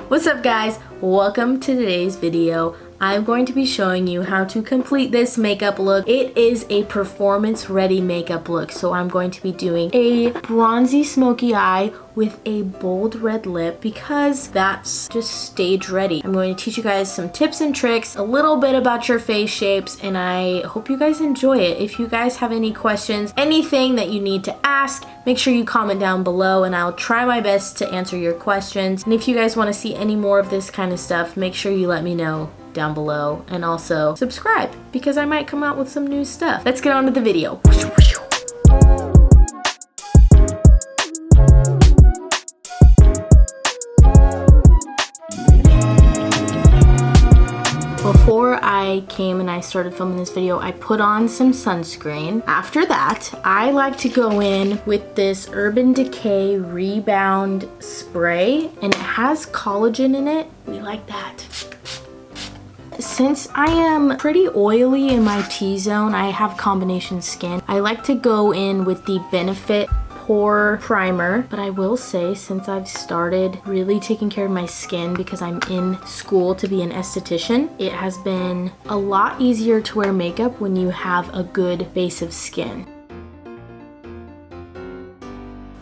What's up guys? Welcome to today's video. I'm going to be showing you how to complete this makeup look. It is a performance ready makeup look. So I'm going to be doing a bronzy smoky eye with a bold red lip because that's just stage ready. I'm going to teach you guys some tips and tricks, a little bit about your face shapes, and I hope you guys enjoy it. If you guys have any questions, anything that you need to ask, make sure you comment down below and I'll try my best to answer your questions. And if you guys want to see any more of this kind of stuff, make sure you let me know down below, and also subscribe because I might come out with some new stuff. Let's get on to the video. Before I came and I started filming this video, I put on some sunscreen. After that, I like to go in with this Urban Decay Rebound Spray, and it has collagen in it. We like that. Since I am pretty oily in my T-zone, I have combination skin, I like to go in with the Benefit Pore Primer. But I will say, since I've started really taking care of my skin because I'm in school to be an esthetician, it has been a lot easier to wear makeup when you have a good base of skin.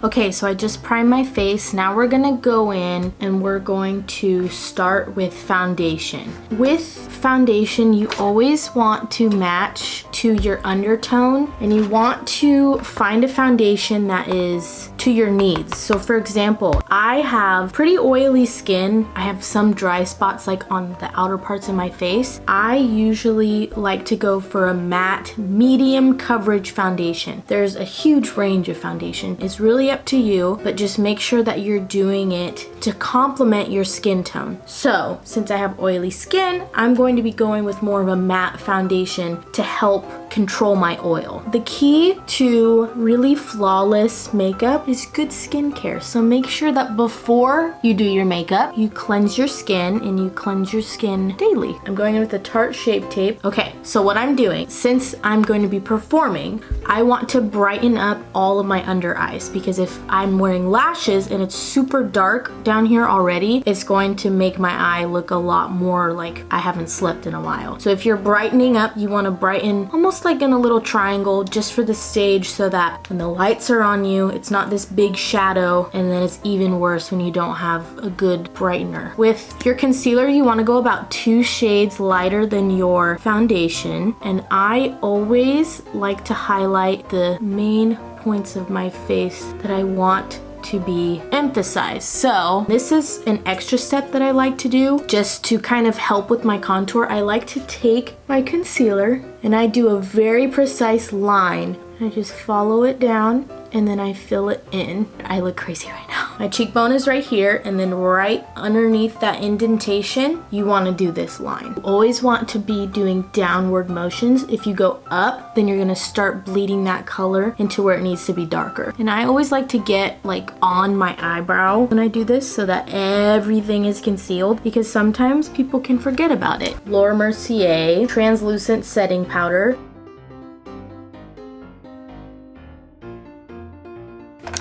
Okay, so I just primed my face. Now we're gonna go in and we're going to start with foundation. With foundation, you always want to match to your undertone, and you want to find a foundation that is to your needs. So for example, I have pretty oily skin. I have some dry spots like on the outer parts of my face. I usually like to go for a matte medium coverage foundation. There's a huge range of foundation. It's really up to you, but just make sure that you're doing it to complement your skin tone. So since I have oily skin, I'm going to be going with more of a matte foundation to help control my oil. The key to really flawless makeup is good skincare. So make sure that before you do your makeup, you cleanse your skin, and you cleanse your skin daily. I'm going in with the Tarte Shape Tape. Okay, so what I'm doing, since I'm going to be performing, I want to brighten up all of my under eyes, because if I'm wearing lashes and it's super dark down here already, it's going to make my eye look a lot more like I haven't slept in a while. So if you're brightening up, you want to brighten almost like in a little triangle just for the stage, so that when the lights are on you, it's not this big shadow, and then it's even worse when you don't have a good brightener. With your concealer, you want to go about 2 shades lighter than your foundation, and I always like to highlight the main points of my face that I want to be emphasized. So this is an extra step that I like to do just to kind of help with my contour. I like to take my concealer and I do a very precise line. I just follow it down and then I fill it in. I look crazy right now. My cheekbone is right here, and then right underneath that indentation, you want to do this line. You always want to be doing downward motions. If you go up, then you're going to start bleeding that color into where it needs to be darker. And I always like to get like on my eyebrow when I do this so that everything is concealed, because sometimes people can forget about it. Laura Mercier translucent setting powder.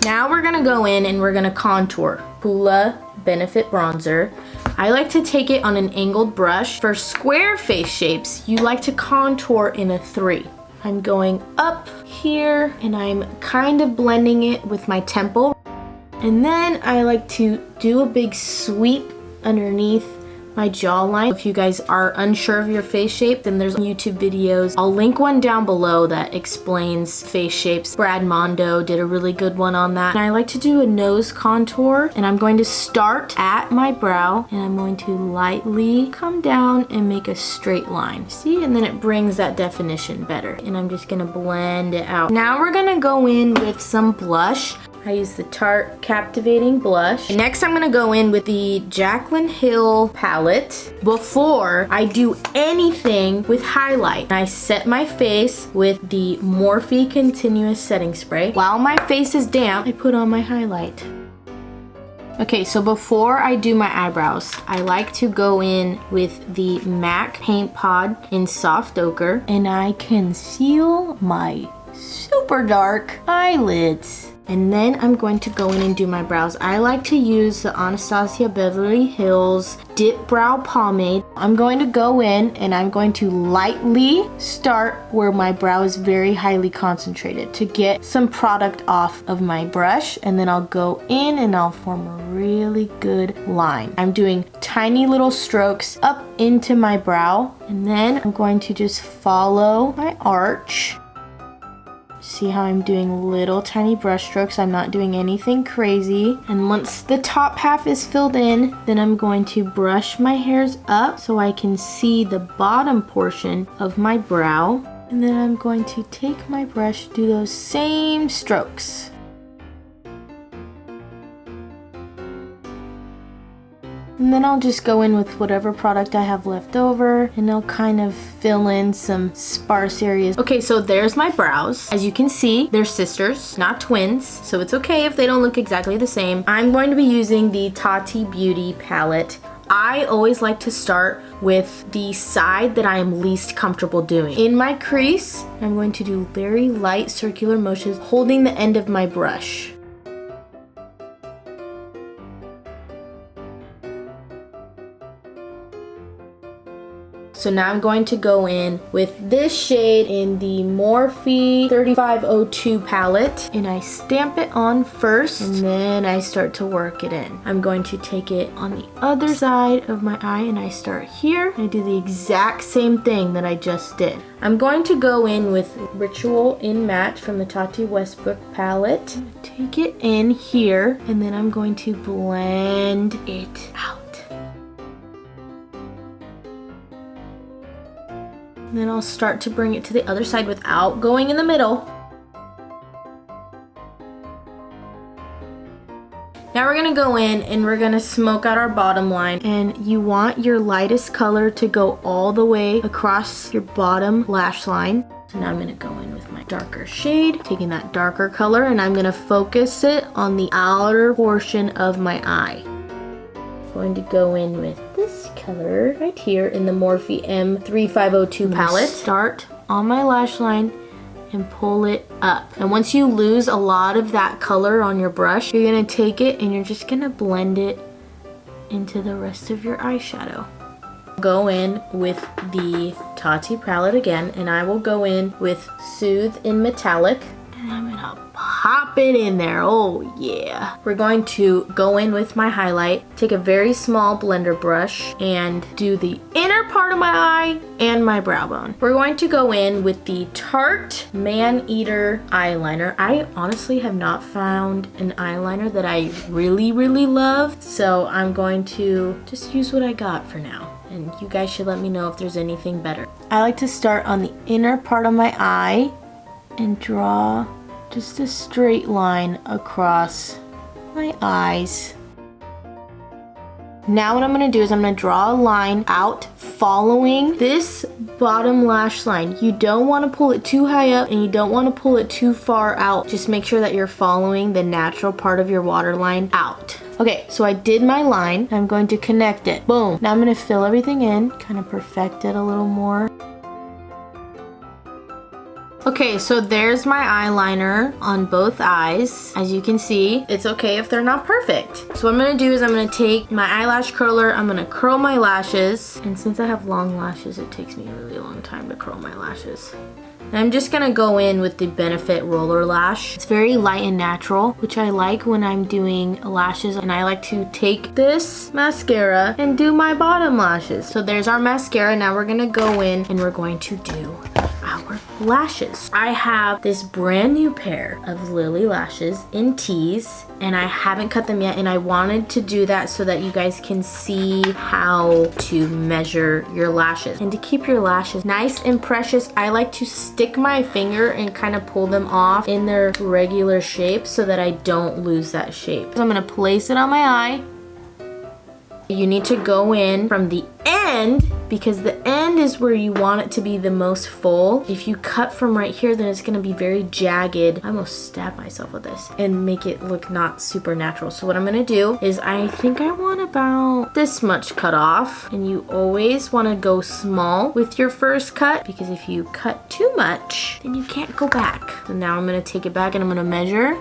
Now we're gonna go in and we're gonna contour. Hoola Benefit Bronzer. I like to take it on an angled brush. For square face shapes, you like to contour in a 3. I'm going up here and I'm kind of blending it with my temple. And then I like to do a big sweep underneath my jawline. If you guys are unsure of your face shape, then there's YouTube videos. I'll link one down below that explains face shapes. Brad Mondo did a really good one on that. And I like to do a nose contour, and I'm going to start at my brow and I'm going to lightly come down and make a straight line. See? And then it brings that definition better. And I'm just gonna blend it out. Now we're gonna go in with some blush. I use the Tarte Captivating Blush. And next I'm gonna go in with the Jaclyn Hill palette. Before I do anything with highlight, I set my face with the Morphe Continuous Setting Spray. While my face is damp, I put on my highlight. Okay, so before I do my eyebrows, I like to go in with the MAC Paint Pod in Soft Ochre, and I conceal my super dark eyelids. And then I'm going to go in and do my brows. I like to use the Anastasia Beverly Hills Dip Brow Pomade. I'm going to go in and I'm going to lightly start where my brow is very highly concentrated to get some product off of my brush. And then I'll go in and I'll form a really good line. I'm doing tiny little strokes up into my brow. And then I'm going to just follow my arch. See how I'm doing little tiny brush strokes? I'm not doing anything crazy. And once the top half is filled in, then I'm going to brush my hairs up so I can see the bottom portion of my brow. And then I'm going to take my brush, do those same strokes. And then I'll just go in with whatever product I have left over and I'll kind of fill in some sparse areas. Okay, so there's my brows. As you can see, they're sisters, not twins, so it's okay if they don't look exactly the same. I'm going to be using the Tati Beauty palette. I always like to start with the side that I am least comfortable doing. In my crease, I'm going to do very light circular motions holding the end of my brush. So now I'm going to go in with this shade in the Morphe 3502 palette and I stamp it on first and then I start to work it in. I'm going to take it on the other side of my eye and I start here. I do the exact same thing that I just did. I'm going to go in with Ritual in Matte from the Tati Westbrook palette. Take it in here and then I'm going to blend it out. And then I'll start to bring it to the other side without going in the middle. Now we're gonna go in and we're gonna smoke out our bottom line. And you want your lightest color to go all the way across your bottom lash line. So now I'm gonna go in with my darker shade, taking that darker color, and I'm gonna focus it on the outer portion of my eye. Going to go in with this color right here in the Morphe M3502 palette. Start on my lash line and pull it up. And once you lose a lot of that color on your brush, you're gonna take it and you're just gonna blend it into the rest of your eyeshadow. Go in with the Tati palette again, and I will go in with Soothe in Metallic. And I'm gonna pop it in there. Oh yeah. We're going to go in with my highlight, take a very small blender brush and do the inner part of my eye and my brow bone. We're going to go in with the Tarte Man Eater eyeliner. I honestly have not found an eyeliner that I really love, so I'm going to just use what I got for now. And you guys should let me know if there's anything better. I like to start on the inner part of my eye and draw just a straight line across my eyes. Now what I'm gonna do is I'm gonna draw a line out following this bottom lash line. You don't wanna pull it too high up and you don't wanna pull it too far out. Just make sure that you're following the natural part of your waterline out. Okay, so I did my line. I'm going to connect it. Boom. Now I'm gonna fill everything in, kind of perfect it a little more. Okay, so there's my eyeliner on both eyes. As you can see, it's okay if they're not perfect. So what I'm gonna do is I'm gonna take my eyelash curler, I'm gonna curl my lashes. And since I have long lashes, it takes me a really long time to curl my lashes. And I'm just gonna go in with the Benefit Roller Lash. It's very light and natural, which I like when I'm doing lashes. And I like to take this mascara and do my bottom lashes. So there's our mascara. Now we're gonna go in and we're going to do our lashes. I have this brand new pair of Lily lashes in tease and I haven't cut them yet, and I wanted to do that so that you guys can see how to measure your lashes. And to keep your lashes nice and precious, I like to stick my finger and kind of pull them off in their regular shape so that I don't lose that shape. So I'm gonna place it on my eye. You need to go in from the end end, because the end is where you want it to be the most full, if you cut from right here, then it's gonna be very jagged. I almost stabbed myself with this, and make it look not super natural. So what I'm gonna do is I think I want about this much cut off, and you always wanna go small with your first cut, because if you cut too much, then you can't go back. So now I'm gonna take it back and I'm gonna measure.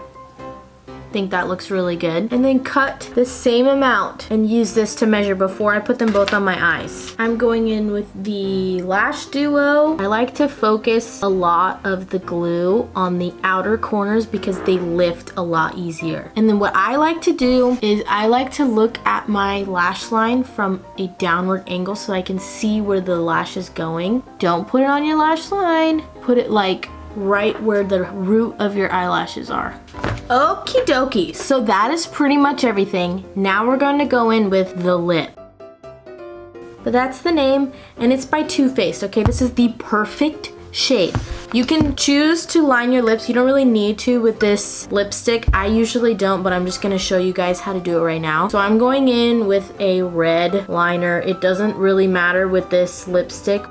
Think that looks really good, and then cut the same amount and use this to measure before I put them both on my eyes. I'm going in with the lash duo. I like to focus a lot of the glue on the outer corners because they lift a lot easier. And then what I like to do is I like to look at my lash line from a downward angle so I can see where the lash is going. Don't put it on your lash line. Put it like right where the root of your eyelashes are. Okie dokie, so that is pretty much everything. Now we're going to go in with the lip. But that's the name, and it's by Too Faced, okay? This is the perfect shade. You can choose to line your lips. You don't really need to with this lipstick. I usually don't, but I'm just gonna show you guys how to do it right now. So I'm going in with a red liner. It doesn't really matter with this lipstick.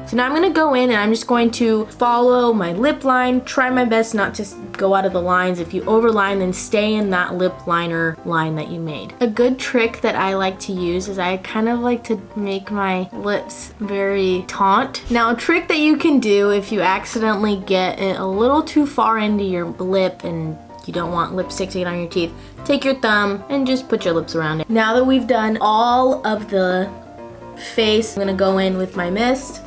So now I'm gonna go in and I'm just going to follow my lip line, try my best not to go out of the lines. If you overline, then stay in that lip liner line that you made. A good trick that I like to use is I kind of like to make my lips very taut. Now a trick that you can do if you accidentally get it a little too far into your lip and you don't want lipstick to get on your teeth, take your thumb and just put your lips around it. Now that we've done all of the face, I'm gonna go in with my mist.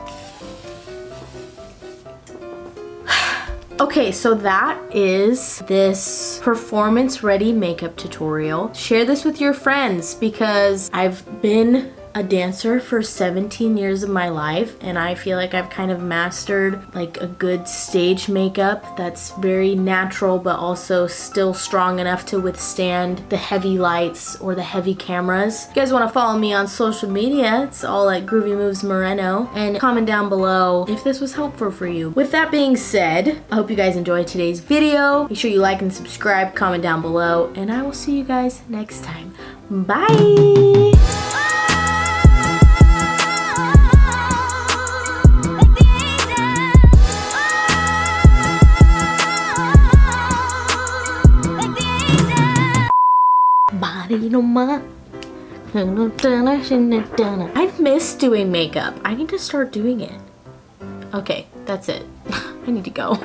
Okay, so that is this performance ready makeup tutorial. Share this with your friends because I've been a dancer for 17 years of my life, and I feel like I've kind of mastered like a good stage makeup that's very natural but also still strong enough to withstand the heavy lights or the heavy cameras. If you guys want to follow me on social media, it's all at Groovy Moves Moreno, and comment down below if this was helpful for you. With that being said, I hope you guys enjoyed today's video. Make sure you like and subscribe, comment down below, and I will see you guys next time. Bye! I've missed doing makeup. I need to start doing it. Okay, that's it. I need to go.